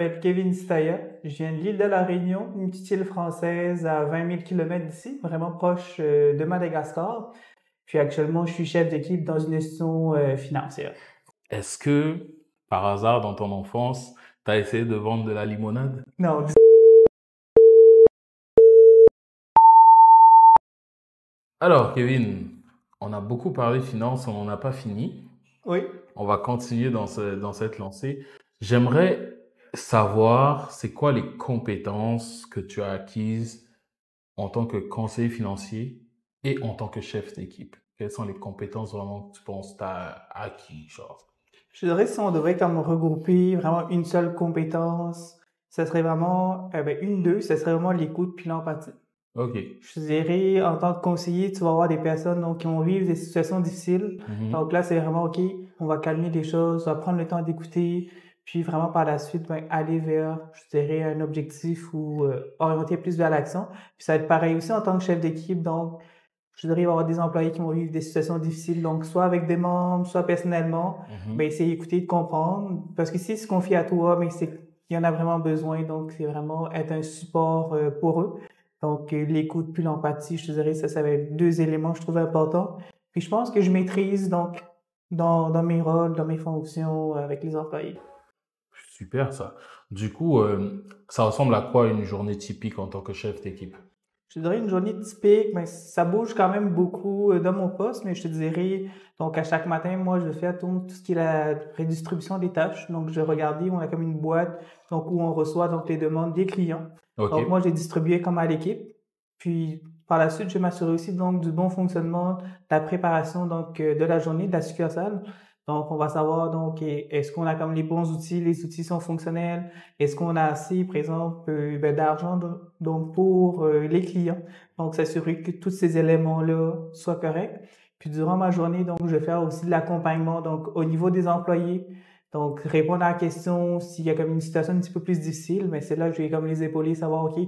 Je m'appelle Kevin Staya. Je viens de l'île de la Réunion, une petite île française à 20 000 km d'ici, vraiment proche de Madagascar. Puis actuellement, je suis chef d'équipe dans une gestion financière. Est-ce que, par hasard, dans ton enfance, tu as essayé de vendre de la limonade? Non, Alors, Kevin, on a beaucoup parlé finances, on n'en a pas fini. oui. On va continuer dans cette lancée. J'aimerais savoir, c'est quoi les compétences que tu as acquises en tant que conseiller financier et en tant que chef d'équipe? Quelles sont les compétences vraiment que tu penses que tu as acquis, genre? Je dirais que si on devrait comme regrouper vraiment une seule compétence, ça serait vraiment, une d'eux, ça serait vraiment l'écoute puis l'empathie. Ok. Je dirais, en tant que conseiller, tu vas avoir des personnes donc, qui vont vivre des situations difficiles. Mhm. Donc là, c'est vraiment, OK, on va calmer les choses, on va prendre le temps d'écouter, puis vraiment par la suite, aller vers, je dirais, un objectif ou orienter plus vers l'action. Puis ça va être pareil aussi en tant que chef d'équipe. Donc, je dirais, il va y avoir des employés qui vont vivre des situations difficiles, donc soit avec des membres, soit personnellement, Mhm. ben essayer d'écouter, de comprendre. Parce que s'ils se confient à toi, mais c'est qu'il y en a vraiment besoin, donc c'est vraiment être un support pour eux. Donc, l'écoute puis l'empathie, je te dirais, ça va être deux éléments que je trouve importants. Puis je pense que je maîtrise donc dans mes rôles, dans mes fonctions avec les employés. Super ça. Du coup, ça ressemble à quoi une journée typique en tant que chef d'équipe? Je te dirais une journée typique, mais ça bouge quand même beaucoup dans mon poste, mais je te dirais, donc à chaque matin, moi, je fais tout ce qui est la redistribution des tâches. Donc, je regardais, on a comme une boîte donc, où on reçoit donc les demandes des clients. Ok. Donc, moi, j'ai distribué comme à l'équipe. Puis, par la suite, je m'assurer aussi donc du bon fonctionnement, de la préparation donc de la journée, de la succursale. Donc, on va savoir donc est-ce qu'on a comme les bons outils, les outils sont fonctionnels, est-ce qu'on a assez, par exemple, d'argent donc pour les clients. Donc, s'assurer que tous ces éléments-là soient corrects. Puis, durant ma journée, donc, je vais faire aussi de l'accompagnement donc au niveau des employés. Donc, répondre à la question s'il y a comme une situation un petit peu plus difficile, mais c'est là que je vais comme les épauler, savoir, OK,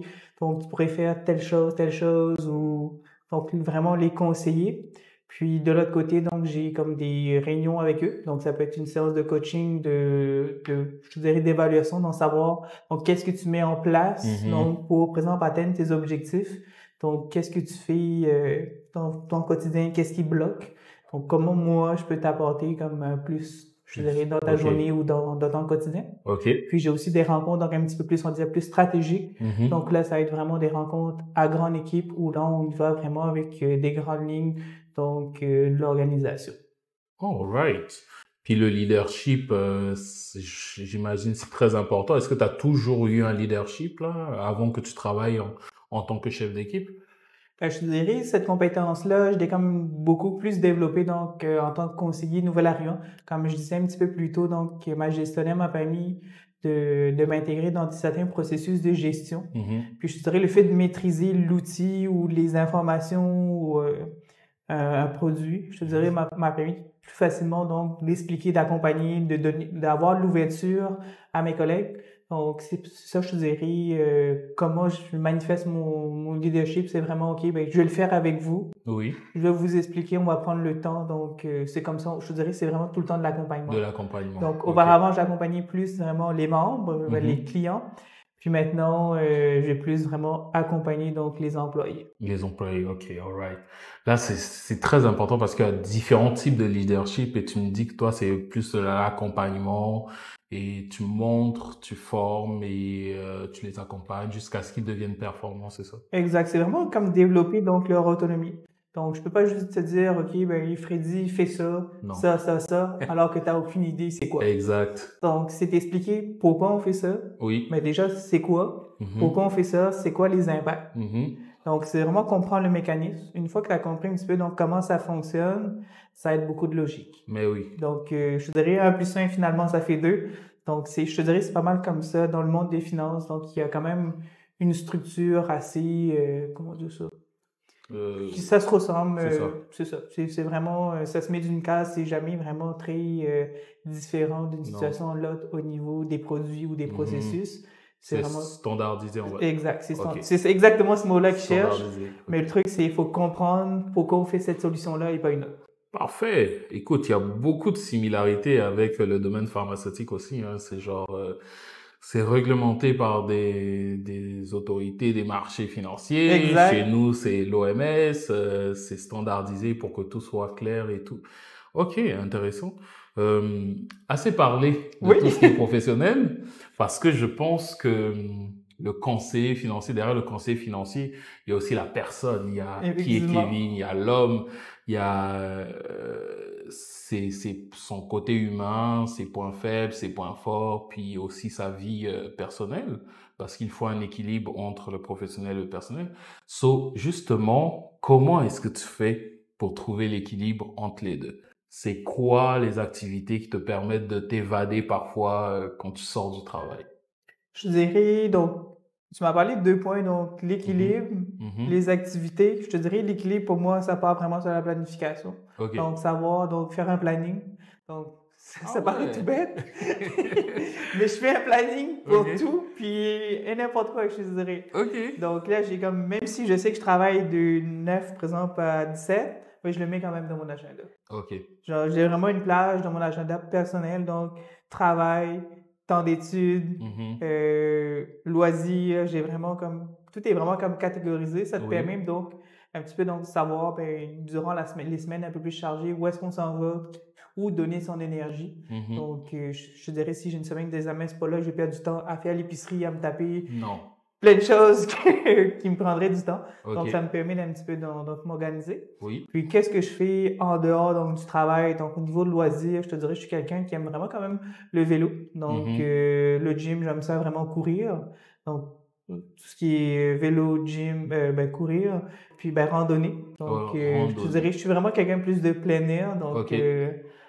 donc tu pourrais faire telle chose, ou donc vraiment les conseiller. Puis de l'autre côté, donc j'ai comme des réunions avec eux. Donc ça peut être une séance de coaching, je dirais d'évaluation, donc savoir donc qu'est-ce que tu mets en place Mhm. donc pour, par exemple, atteindre tes objectifs. Donc qu'est-ce que tu fais dans ton quotidien, qu'est-ce qui bloque. Donc comment moi je peux t'apporter comme plus, je dirais, Plus. dans ta Ok. journée ou dans ton quotidien. Ok. Puis j'ai aussi des rencontres donc un petit peu plus, on dirait plus stratégiques. Donc Mhm. là, ça va être vraiment des rencontres à grande équipe où là, on y va vraiment avec des grandes lignes donc de l'organisation. All right. Puis le leadership, j'imagine, c'est très important. Est-ce que tu as toujours eu un leadership là, avant que tu travailles en tant que chef d'équipe? Je te dirais, cette compétence-là, je l'ai comme beaucoup plus développée donc en tant que conseiller Nouvelle-Arion. Comme je disais un petit peu plus tôt, donc ma gestionnaire m'a permis de m'intégrer dans certains processus de gestion. Mhm. Puis je te dirais, le fait de maîtriser l'outil ou les informations ou un produit, je te dirais, m'a permis plus facilement donc d'expliquer, d'accompagner, de donner, d'avoir l'ouverture à mes collègues. Donc c'est ça, je te dirais, comment je manifeste mon leadership, c'est vraiment OK, ben je vais le faire avec vous. Oui, Je vais vous expliquer, on va prendre le temps. Donc c'est comme ça, je te dirais, c'est vraiment tout le temps de de l'accompagnement. l'accompagnement. Donc Ok. auparavant, j'accompagnais plus vraiment les membres, les Mhm. clients. Puis maintenant, j'ai plus vraiment accompagné donc les employés. Les employés, ok, all right. Là, c'est très important parce qu'il y a différents types de leadership et tu me dis que toi, c'est plus de l'accompagnement et tu montres, tu formes et tu les accompagnes jusqu'à ce qu'ils deviennent performants, c'est ça? Exact. C'est vraiment comme développer donc leur autonomie. Donc, je peux pas juste te dire, OK, ben, Freddy, fais ça, Non. ça, alors que tu n'as aucune idée c'est quoi. Exact. Donc, c'est t'expliquer pourquoi on fait ça. Mais Oui. déjà, c'est quoi? Pourquoi on Mhm. fait ça? C'est quoi les impacts? Mhm. Donc, c'est vraiment comprendre le mécanisme. Une fois que tu as compris un petit peu donc comment ça fonctionne, ça aide beaucoup de logique. Mais oui. Donc, je te dirais 1 plus 1, finalement, ça fait 2. Donc, je te dirais, c'est pas mal comme ça dans le monde des finances. Donc, il y a quand même une structure assez, comment dire ça? Euh, Puis ça se ressemble, c'est ça. c'est ça. C'est vraiment, ça se met d'une case, c'est jamais vraiment très différent d'une Non. situation à l'autre au niveau des produits ou des Mhm. processus. C'est C'est vraiment standardisé, on va. exact. Ok. C'est exactement ce mot-là que je cherche. Standardisé. Mais Ok. le truc, c'est qu'il faut comprendre pourquoi on fait cette solution-là et pas une autre. Parfait. Écoute, il y a beaucoup de similarités avec le domaine pharmaceutique aussi, hein. C'est genre, c'est réglementé par des autorités des marchés financiers. Chez Exact. nous, c'est l'OMS. C'est standardisé pour que tout soit clair et tout. Ok, intéressant. Euh, Assez parlé de Oui. tout ce qui est professionnel, parce que je pense que le conseiller financier, derrière le conseiller financier, il y a aussi la personne. Il y a qui est Effectivement. Kevin, il y a l'homme, il y a son côté humain, ses points faibles, ses points forts, puis aussi sa vie personnelle, parce qu'il faut un équilibre entre le professionnel et le personnel. So, justement, comment est-ce que tu fais pour trouver l'équilibre entre les deux? C'est quoi les activités qui te permettent de t'évader parfois quand tu sors du travail? Je dirais, donc, tu m'as parlé de 2 points, donc Mhm, l'équilibre, mhm. les activités. Je te dirais, l'équilibre, pour moi, ça part vraiment sur la planification. Ok. Donc, savoir, donc, faire un planning. Donc, Ah ça paraît tout ouais. bête, mais je fais un planning pour Ok. tout, puis et n'importe quoi, je te dirais. Ok. Donc là, j'ai comme, même si je sais que je travaille de 9, par exemple, à 17, mais je le mets quand même dans mon agenda. Ok. Genre, j'ai vraiment une plage dans mon agenda personnel, donc travail, temps d'études, Mhm. loisirs, j'ai vraiment comme, tout est vraiment comme catégorisé. Ça te permet Oui. donc un petit peu donc de savoir, ben, durant la semaine, les semaines un peu plus chargées, où est-ce qu'on s'en va, où donner son énergie. Mhm. Donc, je dirais, si j'ai une semaine d'examen, c'est pas là que je vais perdre du temps à faire l'épicerie, à me taper Non. plein de choses qui me prendraient du temps. Ok. Donc, ça me permet d'un petit peu donc, m'organiser. Oui. Puis, qu'est-ce que je fais en dehors donc, du travail? Donc, au niveau de loisirs, je te dirais, je suis quelqu'un qui aime vraiment quand même le vélo. Donc, Mhm. le gym, j'aime ça vraiment courir. Donc, tout ce qui est vélo, gym, ben, courir. Puis, ben, randonnée. Donc, je te Randonnée. dirais, je suis vraiment quelqu'un plus de plein air. Donc, Ok.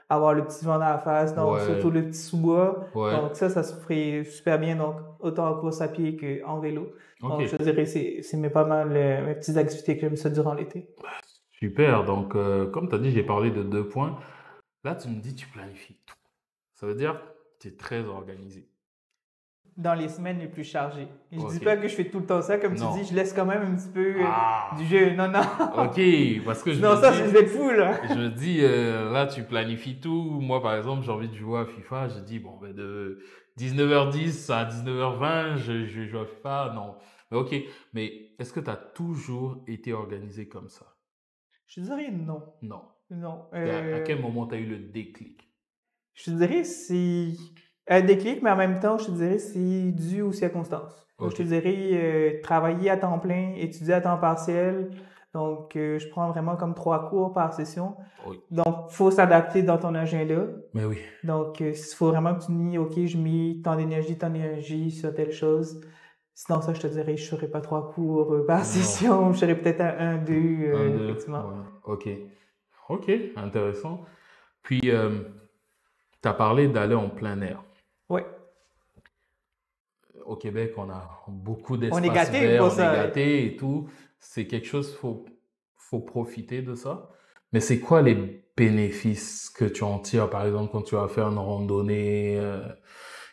avoir le petit vent dans la face, donc, surtout Ouais. le petit sous-bois. Ouais. Donc, ça se ferait super bien, donc, autant en course à pied qu'en vélo. Ok. Donc, je te dirais, c'est pas mal mes petites activités que j'aime ça durant l'été. Super. Donc, comme tu as dit, j'ai parlé de 2 points. Là, tu me dis, tu planifies tout. Ça veut dire que tu es très organisé. Dans les semaines les plus chargées. Je dis Ok. pas que je fais tout le temps ça, comme tu dis, Non. je laisse quand même un petit peu du Ah. jeu. Non, non. Ok. Parce que je Sinon, me ça, c'est dis, je vais être fou, là. je me dis, là, tu planifies tout. Moi, par exemple, j'ai envie de jouer à FIFA. Je dis, bon, ben, de 19h10 à 19h20, je joue à FIFA. Non. Mais ok. Mais est-ce que tu as toujours été organisé comme ça? Je dirais non. Non. Non. Et à quel moment tu as eu le déclic? Je te dirais c'est un déclic, mais en même temps, je te dirais c'est dû aux circonstances. Donc, je Ok. te dirais travailler à temps plein, étudier à temps partiel. Donc, je prends vraiment comme 3 cours par session. Oui. Donc, faut s'adapter dans ton agenda. Mais oui. Donc, il faut vraiment que tu dis, OK, je mets tant d'énergie sur telle chose. Sinon, ça, je te dirais, je ferais pas 3 cours par Non. session. Je ferais peut-être un, deux, Un, deux. effectivement. Ouais. Ok. Ok. Intéressant. Puis, tu as parlé d'aller en plein air. Ouais. Au Québec, on a beaucoup On est d'espaces gâté verts, pour on est ça. gâté et tout. C'est quelque chose, faut profiter de ça. Mais c'est quoi les bénéfices que tu en tires, par exemple, quand tu vas faire une randonnée,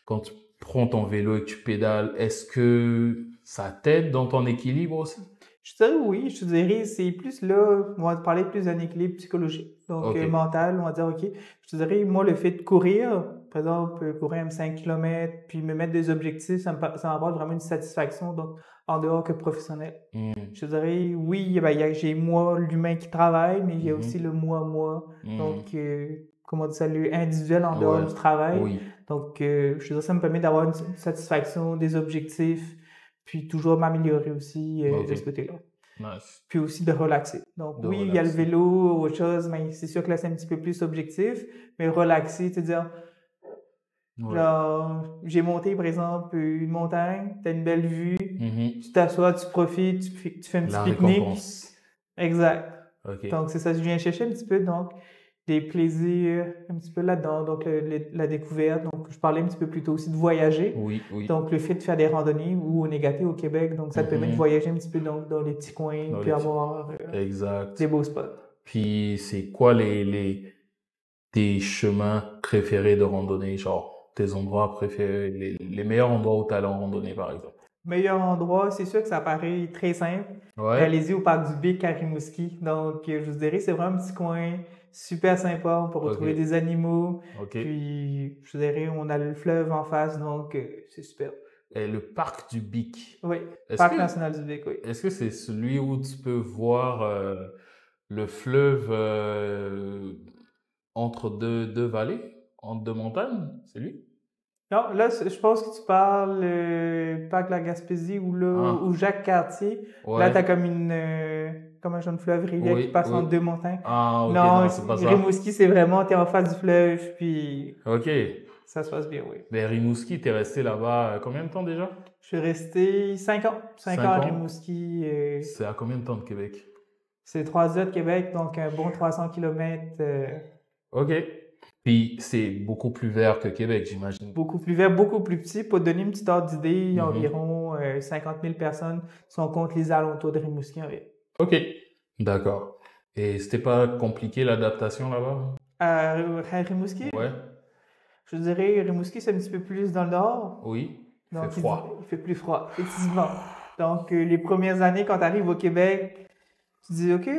quand tu prends ton vélo et que tu pédales, est-ce que ça t'aide dans ton équilibre aussi? Je te dirais oui, je te dirais, c'est plus là, on va parler plus d'un équilibre psychologique, donc Ok. mental, on va dire, OK, je te dirais, moi, le fait de courir, par exemple, courir un 5 km, puis me mettre des objectifs, ça m'apporte vraiment une satisfaction, donc en dehors que professionnel. Hmm. Je te dirais, oui, ben, j'ai moi, l'humain qui travaille, mais il y a aussi Mhm. le moi, Hmm. donc, comment dire ça, le individuel en dehors Ouais. du travail. Oui. Donc, je te dirais, ça me permet d'avoir une satisfaction, des objectifs, puis toujours m'améliorer aussi Ok. de ce côté-là. Nice. Puis aussi de relaxer. Donc De oui, il y a le relaxer. vélo, autre chose, mais c'est sûr que là, c'est un petit peu plus objectif. Mais relaxer, te dire, Ouais. genre, j'ai monté, par exemple, une montagne, t'as une belle vue, Mhm. tu t'assois, tu profites, tu fais un petit La pique-nique. récompense. Exact. Ok. Donc c'est ça, je viens chercher un petit peu, donc, des plaisirs un petit peu là-dedans. Donc la découverte. Donc je parlais un petit peu plus tôt aussi de voyager. Oui, oui. Donc le fait de faire des randonnées ou on est gâté au Québec, donc ça te permet de Mhm. voyager un petit peu dans les petits coins, Dans puis les petits- avoir des Exact. beaux spots. Puis, c'est quoi tes chemins préférés de randonnée? Genre, tes endroits préférés, les meilleurs endroits où t'allais en randonnée, par exemple. Meilleur endroit, c'est sûr que ça paraît très simple. Mais Ouais? allez-y au parc du Bic à Rimouski. Donc, je vous dirais, c'est vraiment un petit coin. super sympa. On peut retrouver Ok, des animaux. ok. Puis, je dirais, on a le fleuve en face, donc c'est super. Et le parc du Bic, Oui, est-ce Parc que national du Bec, oui. est-ce que c'est celui où tu peux voir le fleuve entre deux vallées, entre deux montagnes? C'est lui? Non, là, je pense que tu parles Parc de la Gaspésie ou là, ou Ah, Jacques Cartier. Là, ouais. t'as comme comme un jeune fleuve rivière qui Oui, passe oui. entre deux montagnes. Ah, ok, Non, non, c'est pas ça. Rimouski, c'est vraiment, t'es en face du fleuve, puis Ok. ça se passe bien, oui. Mais Rimouski, t'es resté là-bas combien de temps déjà? Je suis resté 5 ans. 5 ans Cinq à ans? Rimouski. C'est à combien de temps de Québec? C'est 3 heures de Québec, donc un bon 300 kilomètres. Ok. Puis c'est beaucoup plus vert que Québec, j'imagine. Beaucoup plus vert, beaucoup plus petit. Pour te donner une petite ordre d'idée, il y a Mhm. environ 50 000 personnes si on compte les alentours de Rimouski. Ok. D'accord. Et c'était pas compliqué l'adaptation là-bas? À Rimouski, Ouais. je dirais Rimouski, c'est un petit peu plus dans le nord. Oui. Il fait Donc, il froid. fait plus froid, effectivement. Donc, les premières années, quand tu arrives au Québec, tu dis, OK,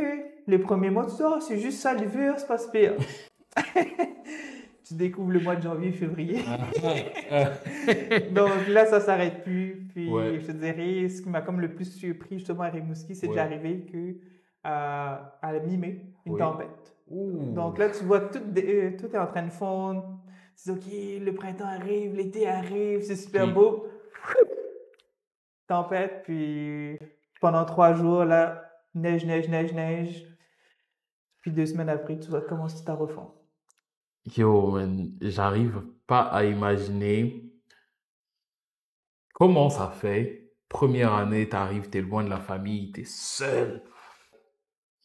les premiers mois, tu dis, oh, c'est juste ça l'hiver, c'est pas si pire. Tu découvres le mois de janvier, février. Donc là, ça s'arrête plus. Ouais. Puis je te dirais, ce qui m'a comme le plus surpris justement à Rimouski, c'est Ouais. d'arriver que à la mi-mai, une Oui. tempête. Ouh. Donc là, tu vois, tout est en train de fondre. Tu dis, OK, le printemps arrive, l'été arrive, c'est super Puis, beau. Tempête, puis pendant 3 jours, là, neige, neige, neige, neige. Puis 2 semaines après, tu vois comment c'est à refond. yo, man, j'arrive pas à imaginer comment ça fait. Première année, t'arrives, t'es loin de la famille, t'es seul.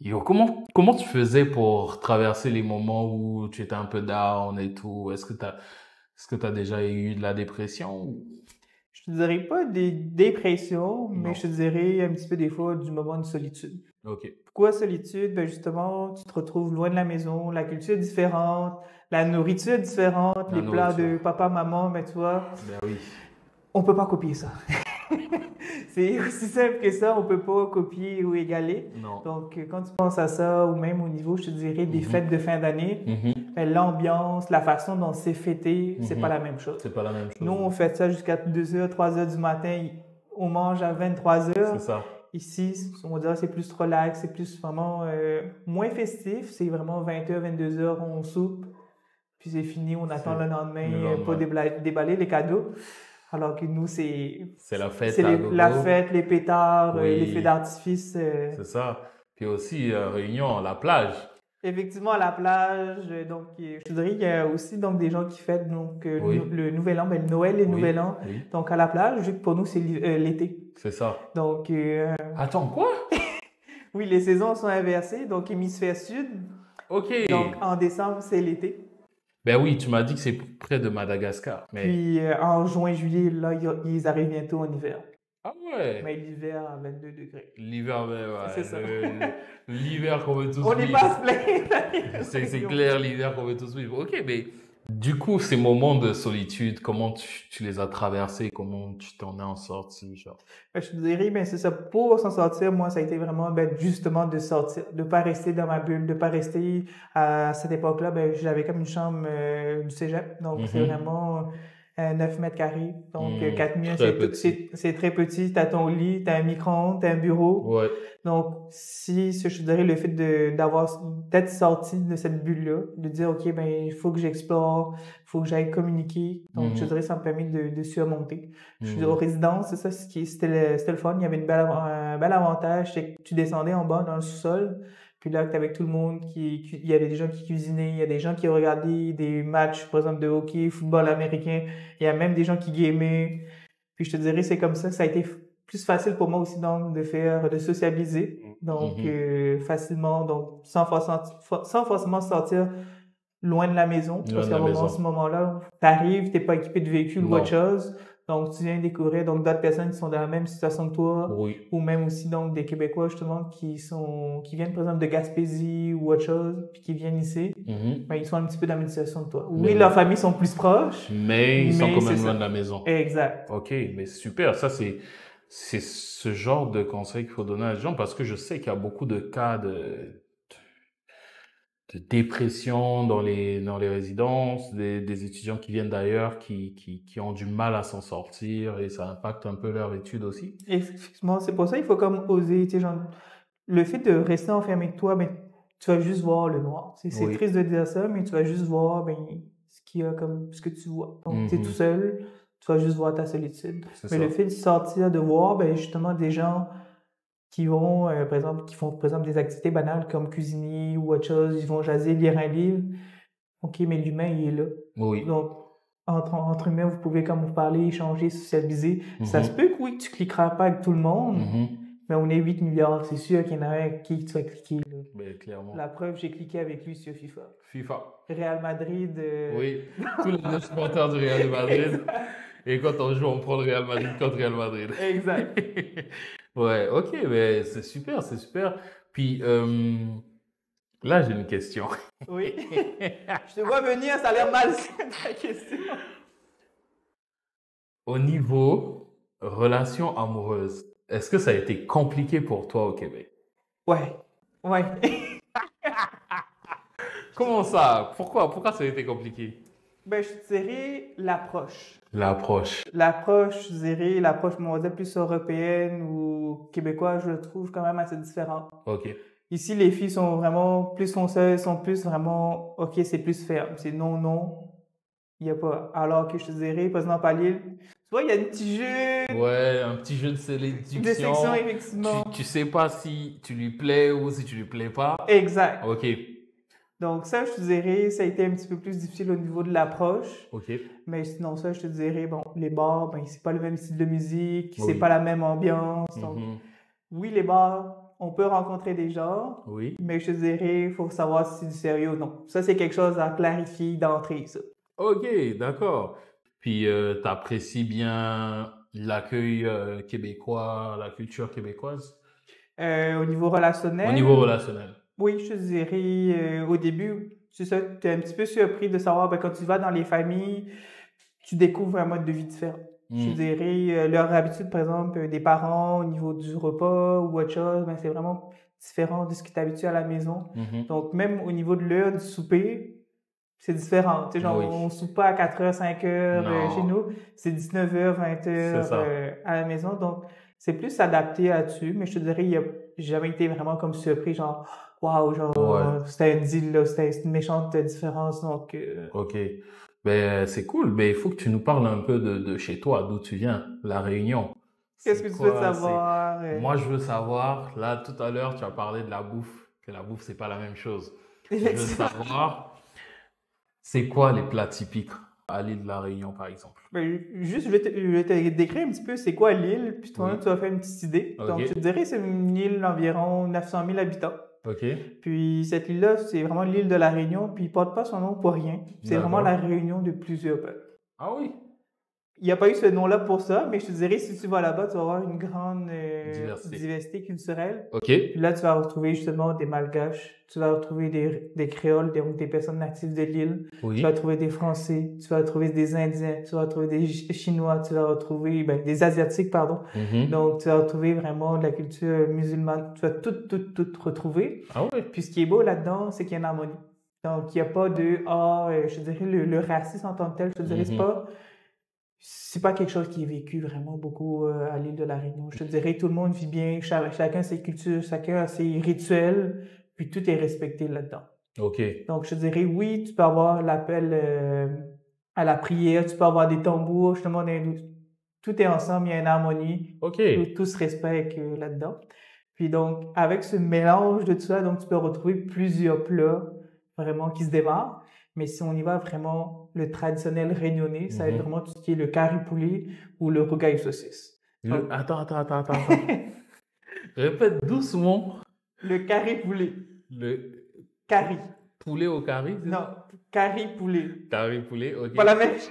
Yo, comment tu faisais pour traverser les moments où tu étais un peu down et tout? Est-ce que t'as déjà eu de la dépression? Je te dirais pas des dépressions, mais Non. je te dirais un petit peu des fois du moment de solitude. Ok. Pourquoi solitude? Ben justement, tu te retrouves loin de la maison, la culture est différente, la nourriture est différente, La les plats nourriture. de papa, maman, mais tu vois, Ben oui. on peut pas copier ça. C'est aussi simple que ça, on peut pas copier ou égaler. Non. Donc, quand tu penses à ça, ou même au niveau, je te dirais, des fêtes Mhm. de fin d'année, Mhm. ben, l'ambiance, la façon dont c'est fêté, c'est pas Mhm. la même chose. C'est pas la même Nous, chose. on fait ça jusqu'à 2 heures, 3 heures du matin. On mange à 23 C'est heures. ça. Ici, on va dire c'est plus relax, c'est plus vraiment moins festif. C'est vraiment 20 heures, 22 heures, on soupe. Puis c'est fini, on attend C'est le lendemain le pour lendemain. déballer les cadeaux. Alors que nous, C'est la c'est fête à la gogo. fête, les pétards, les feux Oui, d'artifice. c'est ça. Puis aussi, Réunion, la plage. Effectivement, à la plage. Donc, je te dirais qu'il y a aussi donc, des gens qui fêtent donc, Oui, le Nouvel An, ben, le Noël et le Nouvel oui, An. oui. Donc, à la plage, vu que pour nous, c'est l'été. C'est ça. Donc, Attends, quoi? oui, les saisons sont inversées. Donc, hémisphère sud. Ok. Donc, en décembre, c'est l'été. Ben oui, tu m'as dit que c'est près de Madagascar. Mais, Puis, en juin, juillet, là, ils arrivent bientôt en hiver. ah ouais. Mais l'hiver à 22 degrés. L'hiver, ben C'est ouais. ça. L'hiver qu'on veut tous On n'est vivre. pas à se plaindre. C'est clair, l'hiver qu'on veut tous vivre. Ok, mais du coup, ces moments de solitude, comment tu les as traversés? Comment tu t'en es en sorti, genre? Ben, je te dirais, ben, c'est ça. Pour s'en sortir, moi, ça a été vraiment ben, justement de sortir, de pas rester dans ma bulle, de pas rester à cette époque-là. Ben, j'avais comme une chambre du cégep. Donc, c'est Mhm. vraiment 9 mètres carrés. Donc, 4 murs, Très petit. c'est très petit. Tu as ton lit, tu as un micro-ondes, tu as un bureau. Ouais. Donc, je te dirais le fait d'être sorti de cette bulle-là, de dire, OK, ben, il faut que j'explore, il faut que j'aille communiquer. Donc, je te Mhm. dirais, ça me permet de surmonter. Je suis Mhm. aux résidences, c'est ça, c'était le fun. Il y avait un bel avantage, c'est que tu descendais en bas dans le sous-sol, puis là, tu avec tout le monde il y avait des gens qui cuisinaient, il y a des gens qui regardaient des matchs, par exemple, de hockey, football américain, il y a même des gens qui gamaient. Puis je te dirais, c'est comme ça a été plus facile pour moi aussi donc de sociabiliser, donc Mhm. facilement, donc sans forcément sortir loin de la maison, Loin parce de qu'à la un moment, ce maison. moment-là, t'arrives, t'es pas équipé de véhicule ou autre Non. chose, donc tu viens découvrir donc d'autres personnes qui sont dans la même situation que toi, Oui. ou même aussi donc des Québécois justement qui viennent par exemple de Gaspésie ou autre chose, puis qui viennent ici, Mhm. ben, ils sont un petit peu dans la même situation que toi. Mais Oui, leurs oui. familles sont plus proches, Mais ils sont mais quand c'est même loin de ça. la maison. Exact. Ok, mais super. Ça, c'est ce genre de conseil qu'il faut donner à les gens parce que je sais qu'il y a beaucoup de cas de dépression dans les résidences, des étudiants qui viennent d'ailleurs, qui ont du mal à s'en sortir et ça impacte un peu leur étude aussi. Effectivement, c'est pour ça qu'il faut comme oser, tu sais, genre, le fait de rester enfermé avec toi, ben, tu vas juste voir le noir. C'est Oui. triste de dire ça, mais tu vas juste voir, ben, ce qu'il y a comme, ce que tu vois. Donc, tu es tout seul, tu vas juste voir ta solitude. C'est Mais le ça. fait de sortir, de voir, ben, justement, des gens qui vont, par exemple, qui font, par exemple, des activités banales comme cuisiner ou autre chose, ils vont jaser, lire un livre. OK, mais l'humain, il est là. Oui. Donc, entre humains, vous pouvez comme vous parler, échanger, socialiser. Ça se peut que oui, tu cliqueras pas avec tout le monde, mais on est 8 milliards. C'est sûr qu'il y en a un avec qui tu vas cliquer, là. Mais clairement. La preuve, j'ai cliqué avec lui sur FIFA. FIFA. Real Madrid. Oui. Tous les 9 supporters du Real de Madrid. Et quand on joue, on prend le Real Madrid contre Real Madrid. Exact. Ouais, ok, mais c'est super, c'est super. Puis là, j'ai une question. Oui. Je te vois venir, ça a l'air malsain ta question. Au niveau relation amoureuse, est-ce que ça a été compliqué pour toi au Québec? Ouais. Ouais. Comment ça? Pourquoi ça a été compliqué? Ben, je te dirais l'approche. L'approche. L'approche, je dirais, l'approche, on va dire, plus européenne ou québécoise, je le trouve quand même assez différente. Ok. Ici, les filles sont vraiment plus fonceuses, sont plus vraiment, OK, c'est plus ferme. C'est non, non, il n'y a pas. Alors que je te dirais, par exemple, à Lille, tu vois, il y a un petit jeu Ouais, un petit jeu de de séduction. section, effectivement. Tu sais pas si tu lui plais ou si tu lui plais pas. Exact. Ok. Donc ça, je te dirais, ça a été un petit peu plus difficile au niveau de l'approche. Ok. Mais sinon, ça, je te dirais, bon, les bars, ben, c'est pas le même style de musique, c'est Oui. pas la même ambiance. Donc, Mhm. oui, les bars, on peut rencontrer des gens, Oui. mais je te dirais, il faut savoir si c'est du sérieux ou non. Ça, c'est quelque chose à clarifier d'entrée, ça. Ok, d'accord. Puis tu apprécies bien l'accueil québécois, la culture québécoise Au niveau au relationnel, niveau relationnel. oui, je te dirais, au début, c'est ça, tu es un petit peu surpris de savoir, ben, quand tu vas dans les familles, tu découvres un mode de vie différent. Je te dirais, leur habitude, par exemple, des parents au niveau du repas ou autre chose, ben, c'est vraiment différent de ce qui t'habitue à la maison. Mhm. Donc, même au niveau de l'heure du souper, c'est différent. Tu sais, genre, Oui. on soupe pas à 4h, 5h chez Non, nous, c'est 19h, c'est 20h ça. à la maison. Donc, c'est plus adapté là-dessus, mais je te dirais, j'ai jamais été vraiment comme surpris, genre, waouh, Ouais, genre, c'était un deal, là, c'était une méchante différence. Donc, ok. Ben, c'est cool, mais il faut que tu nous parles un peu de chez toi, d'où tu viens, La Réunion. qu'est-ce C'est que tu veux quoi, savoir? Moi, je veux savoir, là, tout à l'heure, tu as parlé de la bouffe, que la bouffe, c'est pas la même chose. Je veux savoir, c'est quoi les plats typiques à l'île de La Réunion, par exemple? Ben, juste, je vais te décrire un petit peu c'est quoi l'île, puis toi, Oui. tu vas faire une petite idée. Donc, je te Ok, dirais c'est une île d'environ 900 000 habitants. ok, Puis cette île-là, c'est vraiment l'île de la Réunion, puis il porte pas son nom pour rien. C'est vraiment la d'accord. réunion de plusieurs peuples. Ah oui, Il n'y a pas eu ce nom-là pour ça, mais je te dirais, si tu vas là-bas, tu vas avoir une grande diversité. diversité culturelle. Ok, Puis là, tu vas retrouver justement des Malgaches, tu vas retrouver des Créoles, donc des personnes natives de l'île, tu vas oui, retrouver des Français, tu vas retrouver des Indiens, tu vas retrouver des Chinois, tu vas retrouver ben, des Asiatiques, pardon. mhm. Donc, tu vas retrouver vraiment de la culture musulmane. Tu vas tout retrouver. Ah oui, Puis ce qui est beau là-dedans, c'est qu'il y a une harmonie. Donc, il n'y a pas de, je dirais, le racisme en tant que tel, je te dirais, c'est pas quelque chose qui est vécu vraiment beaucoup à l'île de la Réunion. Je te dirais, tout le monde vit bien, chacun ses cultures, chacun a ses rituels, puis tout est respecté là-dedans. ok, Donc, je te dirais, oui, tu peux avoir l'appel à la prière, tu peux avoir des tambours, justement, tout est ensemble, il y a une harmonie, ok, tout se respecte là-dedans. Puis donc, avec ce mélange de tout ça, donc tu peux retrouver plusieurs plats vraiment qui se démarrent. Mais si on y va vraiment le traditionnel réunionnais, ça va être vraiment tout ce qui est le curry poulet ou le rougail saucisse. Donc, Attends. Répète doucement. le curry poulet. Le Curry. poulet au curry, c'est Non, ça? curry poulet. Curry poulet, ok. Pas la même chose.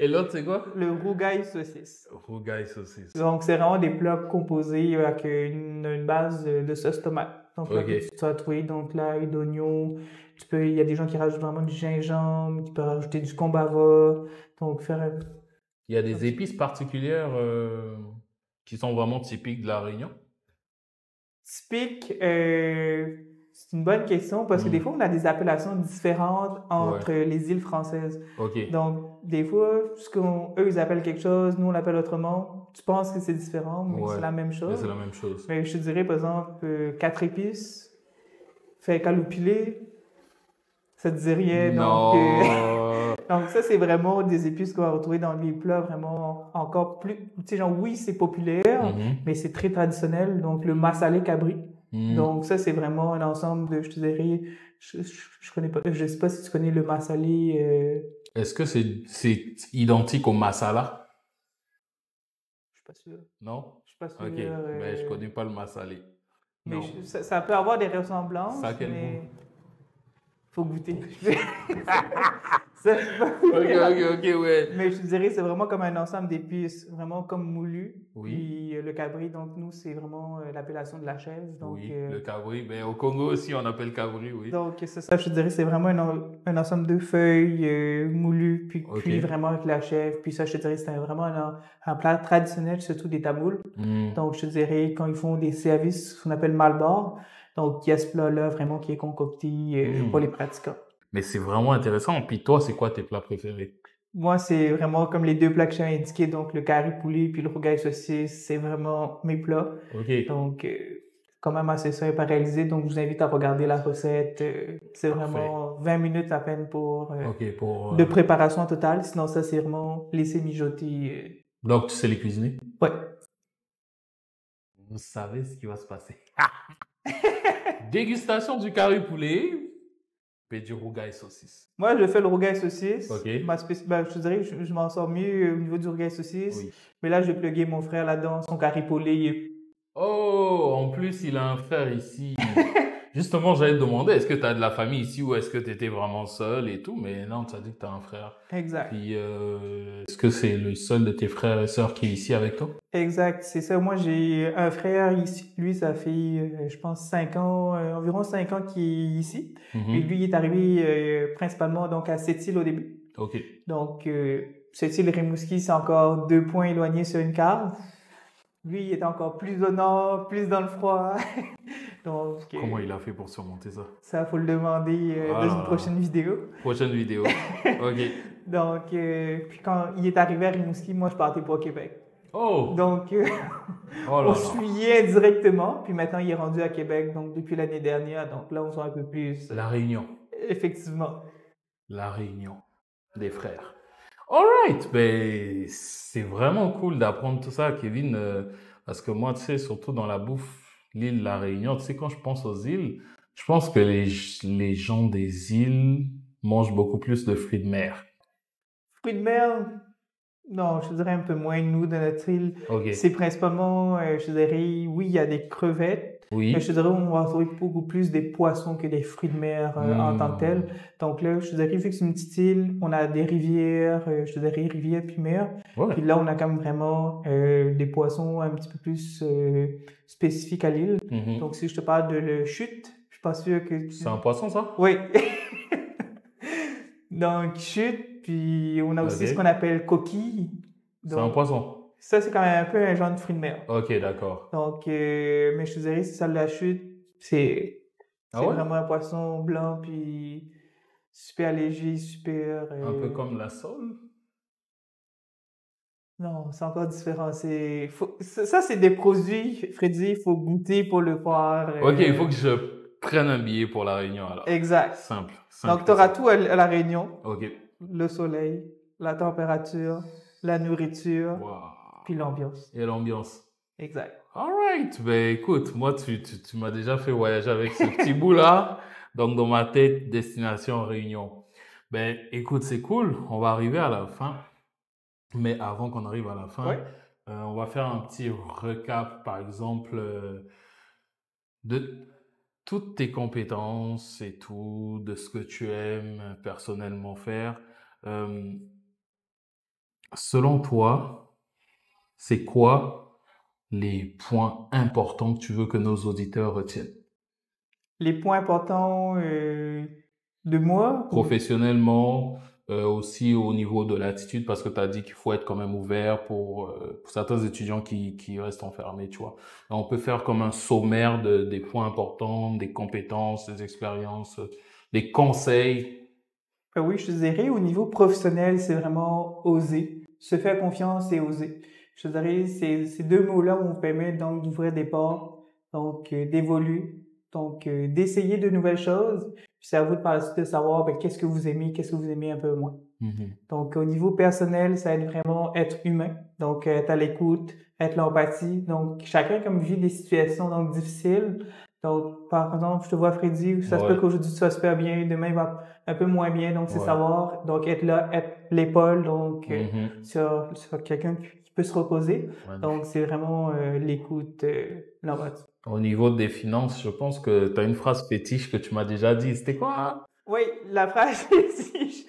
Et l'autre, c'est quoi? Le rougail saucisse. Rougail saucisse. Donc, c'est vraiment des plats composés avec une base de sauce tomate. Donc, là, Ok. tu vas trouver donc l'ail, l'oignon. Il y a des gens qui rajoutent vraiment du gingembre, tu peux rajouter du combava. Donc, faire un Il y a des épices particulières qui sont vraiment typiques de La Réunion? typique. c'est une bonne question parce que des fois, on a des appellations différentes entre les îles françaises. Ok. Donc, des fois, eux, ils appellent quelque chose, nous, on l'appelle autrement. Tu penses que c'est différent, mais c'est la même Mais chose. c'est la même chose. Mais je te dirais, par exemple, 4 épices, fait caloupilé, ça te dit rien. Non. Donc ça, c'est vraiment des épices qu'on va retrouver dans les plats vraiment encore plus... Tu sais, genre, oui, c'est populaire, mais c'est très traditionnel. Donc, le massalé cabri. Donc, ça, c'est vraiment un ensemble de, je te dirais, je connais pas, je sais pas si tu connais le massalé. Est-ce que c'est identique au masala? Je suis pas sûr. Non? Je suis pas sûr. Ok, ben, je connais pas le massalé. Mais Non. ça peut avoir des ressemblances, Ça a quel mais goût? faut goûter. Ça, je sais pas. Ok, ouais. Mais je te dirais, c'est vraiment comme un ensemble d'épices, vraiment comme moulu. Oui. Puis le cabri, donc nous, c'est vraiment l'appellation de la chèvre. Donc, Oui, le cabri. Ben, au Congo aussi, on appelle cabri, oui. donc c'est ça, je te dirais, c'est vraiment un ensemble de feuilles moulues, puis cuit vraiment avec la chèvre. Puis ça, je te dirais, c'est vraiment un plat traditionnel, surtout des Tamouls. Donc, je te dirais, quand ils font des services, ce qu'on appelle malbar, donc il y a ce plat-là vraiment qui est concocté pour les pratiquants. Mais c'est vraiment intéressant. Puis toi, c'est quoi tes plats préférés? Moi, c'est vraiment comme les 2 plats que j'ai indiqués, donc le curry poulet puis le rougail saucisse, c'est vraiment mes plats. Ok. Donc, quand même assez simple à réaliser, donc je vous invite à regarder la recette. C'est vraiment 20 minutes à peine de préparation totale, sinon ça, c'est vraiment laisser mijoter. Donc, tu sais les cuisiner? Ouais. Vous savez ce qui va se passer. Dégustation du curry poulet et du rougail saucisse. Moi, je fais le rougail saucisse. Ok. Je te dirais que je m'en sors mieux au niveau du rougail saucisse. Oui. Mais là, je vais plugger mon frère là-dedans, son curry poulet. Oh, en plus, il a un frère ici. Justement, j'allais te demander, est-ce que tu as de la famille ici ou est-ce que tu étais vraiment seul et tout? Mais non, tu as dit que tu as un frère. Exact. Puis, est-ce que c'est le seul de tes frères et sœurs qui est ici avec toi? Exact, c'est ça. Moi, j'ai un frère ici. Lui, ça fait, je pense, 5 ans, environ 5 ans qu'il est ici. Et lui, il est arrivé principalement donc à Sept-Îles au début. Ok. Donc, Sept-Îles-Rimouski, c'est encore 2 points éloignés sur une carte. Lui, il est encore plus au nord, plus dans le froid. Donc, comment il a fait pour surmonter ça? Ça, faut le demander dans une prochaine vidéo. Prochaine vidéo. Ok. Donc, puis quand il est arrivé à Rimouski, moi, je partais pour Québec. Oh! Donc, on se fuyait directement. Puis maintenant, il est rendu à Québec, donc depuis l'année dernière. Donc là, on sent un peu plus. La Réunion. Effectivement. La Réunion des frères. Alright, ben c'est vraiment cool d'apprendre tout ça, Kevin, parce que moi, tu sais, surtout dans la bouffe, l'île La Réunion, tu sais, quand je pense aux îles, je pense que les gens des îles mangent beaucoup plus de fruits de mer. Fruits de mer? Non, je dirais un peu moins. Nous, de notre île, Ok. c'est principalement, je dirais, oui, il y a des crevettes. Oui. Mais je dirais, on va trouver beaucoup plus des poissons que des fruits de mer en tant que tels. Donc là, je dirais, vu que c'est une petite île, on a des rivières, je dirais rivières puis mer. Ouais. Puis là, on a quand même vraiment des poissons un petit peu plus spécifiques à l'île. Donc si je te parle de le chute, je suis pas sûr que... C'est un poisson, ça? Oui. Donc chute, puis on a aussi ce qu'on appelle coquille. C'est un poisson? Ça, c'est quand même un peu un genre de fruit de mer. Ok, d'accord. Donc, mais je te dirais, c'est ça de la chute, c'est vraiment un poisson blanc, puis super léger, super... Un peu comme la sole? Non, c'est encore différent. Ça, c'est des produits, Freddy, il faut goûter pour le voir. Ok, il faut que je prenne un billet pour la Réunion alors. Exact. Simple. Donc, tu auras tout à la Réunion. Ok. Le soleil, la température, la nourriture, puis l'ambiance. Et l'ambiance. Exact. Alright, ben écoute, moi tu m'as déjà fait voyager avec ce petit bout là, donc dans ma tête, destination Réunion. Ben écoute, c'est cool, on va arriver à la fin, mais avant qu'on arrive à la fin, on va faire un petit recap par exemple de toutes tes compétences et tout, de ce que tu aimes personnellement faire. Selon toi, c'est quoi les points importants que tu veux que nos auditeurs retiennent? Les points importants de moi? Professionnellement, aussi au niveau de l'attitude, parce que tu as dit qu'il faut être quand même ouvert pour certains étudiants qui restent enfermés, tu vois. Et on peut faire comme un sommaire des points importants, des compétences, des expériences, des conseils. Oui, je te dirais, au niveau professionnel, c'est vraiment oser. Se faire confiance et oser. Je te dirais, ces deux mots-là vont vous permettre donc d'ouvrir des portes, donc d'évoluer, donc d'essayer de nouvelles choses. Puis c'est à vous de par la suite de savoir qu'est-ce que vous aimez, qu'est-ce que vous aimez un peu moins. Mhm. Donc au niveau personnel, ça aide vraiment être humain, donc être à l'écoute, être l'empathie. Donc chacun comme vit des situations donc difficiles. Donc par exemple, je te vois Freddy, ça se peut Ouais, qu'aujourd'hui tu sois super bien, demain il va un peu moins bien. Donc c'est ouais. savoir, donc être là, être l'épaule, donc Mhm. sur quelqu'un qui peut se reposer. Donc Magnifique. c'est vraiment l'écoute, l'empathie. Au niveau des finances, je pense que tu as une phrase fétiche que tu m'as déjà dit. C'était quoi? Oui, la phrase ici.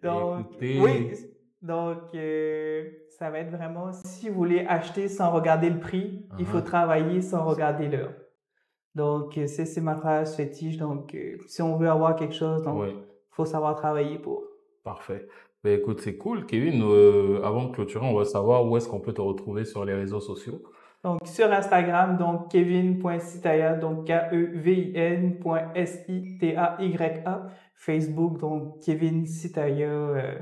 Donc, oui, Écoutez. donc ça va être vraiment si vous voulez acheter sans regarder le prix, il faut travailler sans regarder l'heure. Donc, c'est ma phrase fétiche. Donc, si on veut avoir quelque chose, donc, Oui, faut savoir travailler pour. parfait. Ben écoute, c'est cool. Kevin, avant de clôturer, on va savoir où est-ce qu'on peut te retrouver sur les réseaux sociaux. Donc, sur Instagram, donc, kevin.sitaya, donc, KEVIN.SITAYA. Facebook, donc, Kevin Sitaya.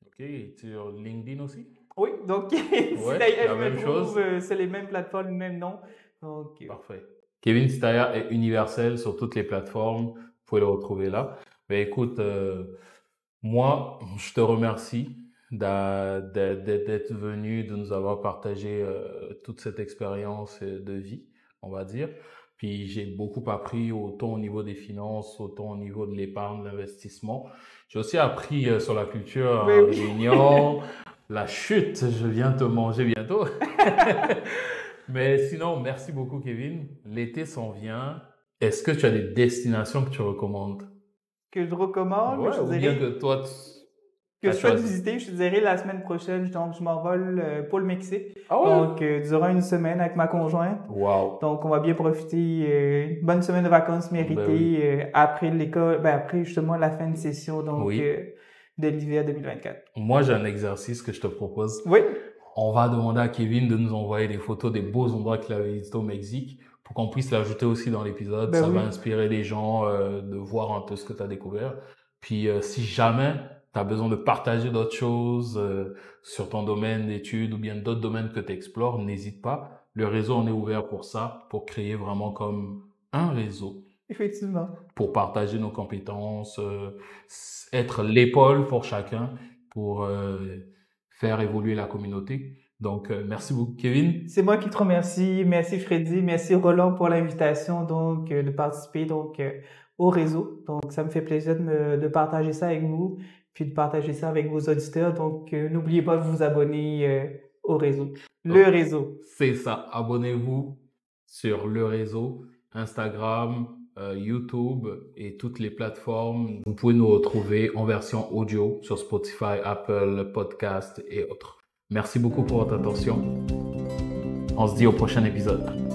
Ok, sur LinkedIn aussi? Oui, donc, Kevin Ouais, Sitaya, la je me même trouve, chose. c'est les mêmes plateformes, le même nom. Donc, Parfait. Kevin Steyer est universel sur toutes les plateformes. Vous pouvez le retrouver là. Ben écoute, moi, je te remercie d'être venu, de nous avoir partagé toute cette expérience de vie, on va dire. Puis j'ai beaucoup appris autant au niveau des finances, autant au niveau de l'épargne, de l'investissement. J'ai aussi appris sur la culture oui, en oui. Réunion, la chute, je viens te manger bientôt. Mais sinon, merci beaucoup, Kevin. L'été s'en vient. Est-ce que tu as des destinations que tu recommandes? Que je recommande, Ouais, je ou bien que dirais, toi, tu que as je souhaite choisi. visiter, je te dirais la semaine prochaine, donc je m'envole pour le Mexique. Ah ouais? Donc, durant une semaine avec ma conjointe. Waouh. Donc, on va bien profiter, une bonne semaine de vacances Ben oui. méritées après l'école, après justement la fin de session donc Oui. de l'hiver 2024. Moi, j'ai un exercice que je te propose. Oui, On va demander à Kevin de nous envoyer des photos des beaux endroits qu'il a visités au Mexique pour qu'on puisse l'ajouter aussi dans l'épisode. ben Ça va oui, inspirer les gens de voir un peu ce que tu as découvert. Puis si jamais tu as besoin de partager d'autres choses sur ton domaine d'études ou bien d'autres domaines que tu explores, n'hésite pas. Le réseau, on est ouvert pour ça, pour créer vraiment comme un réseau effectivement. pour partager nos compétences, être l'épaule pour chacun, pour faire évoluer la communauté. Donc, merci beaucoup, Kevin. C'est moi qui te remercie. Merci Freddy, merci Roland pour l'invitation donc de participer donc au réseau. Donc ça me fait plaisir de partager ça avec vous, puis de partager ça avec vos auditeurs. Donc n'oubliez pas de vous abonner au réseau. Le Donc, réseau. c'est ça. Abonnez-vous sur le réseau, Instagram, YouTube et toutes les plateformes. Vous pouvez nous retrouver en version audio sur Spotify, Apple Podcast et autres. Merci beaucoup pour votre attention. On se dit au prochain épisode.